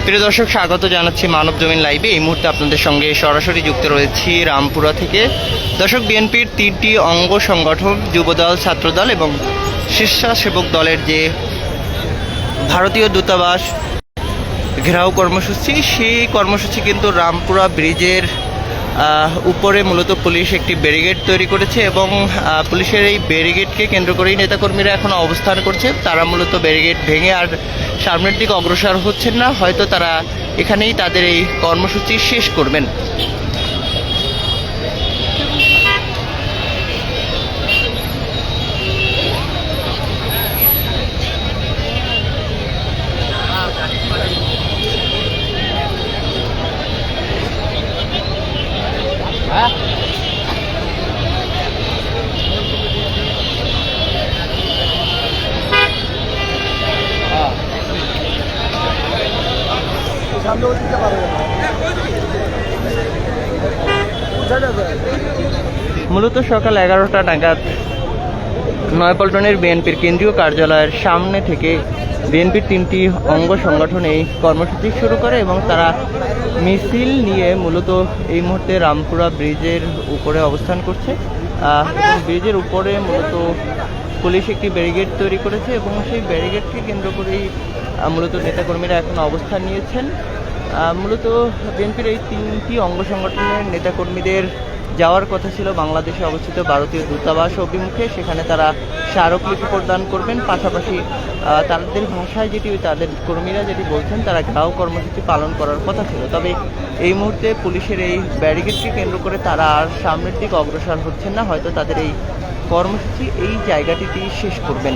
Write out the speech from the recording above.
প্রিয় দর্শক, স্বাগত জানাচ্ছি মানব জমিন লাইভে। এই মুহূর্তে আপনাদের সঙ্গে সরাসরি যুক্ত রয়েছি রামপুরা থেকে। দর্শক, বিএনপির 3টি অঙ্গ সংগঠন যুবদল, ছাত্রদল এবং স্বেচ্ছাসেবক দলের যে ভারতীয় দূতাবাস ঘেরাও কর্মসূচি, সেই কর্মসূচি কিন্তু রামপুরা ব্রিজের উপরে মূলত পুলিশ একটি ব্যারিকেড তৈরি করেছে এবং পুলিশের এই ব্যারিকেডকে কেন্দ্র করেই নেতাকর্মীরা এখন অবস্থান করছে। তারা মূলত ব্যারিকেড ভেঙে আর সামনের দিকে অগ্রসর হচ্ছেন না, হয়তো তারা এখানেই তাদের এই কর্মসূচি শেষ করবেন। মূলত সকাল 11টা নাগাদ নয়াপল্টনের বিএনপির কেন্দ্রীয় কার্যালয়ের সামনে থেকে বিএনপির 3টি অঙ্গ সংগঠন এই কর্মসূচি শুরু করে এবং তারা মিছিল নিয়ে মূলত এই মুহূর্তে রামপুরা ব্রিজের উপরে অবস্থান করছে। এবং ব্রিজের উপরে মূলত পুলিশ একটি ব্যারিকেড তৈরি করেছে এবং সেই ব্যারিকেডকে কেন্দ্র করেই মূলত নেতাকর্মীরা এখন অবস্থান নিয়েছেন। মূলত বিএনপির এই 3টি অঙ্গ সংগঠনের নেতাকর্মীদের যাওয়ার কথা ছিল বাংলাদেশে অবস্থিত ভারতীয় দূতাবাস অভিমুখে। সেখানে তারা স্মারকলিপি প্রদান করবেন, পাশাপাশি তাদের ভাষায় তাদের কর্মীরা যেটি বলছেন, তারা ঘেরাও কর্মসূচি পালন করার কথা ছিল। তবে এই মুহূর্তে পুলিশের এই ব্যারিকেডকে কেন্দ্র করে তারা আর সামনের দিকে অগ্রসর হচ্ছেন না, হয়তো তাদের এই কর্মসূচি এই জায়গাটিতেই শেষ করবেন।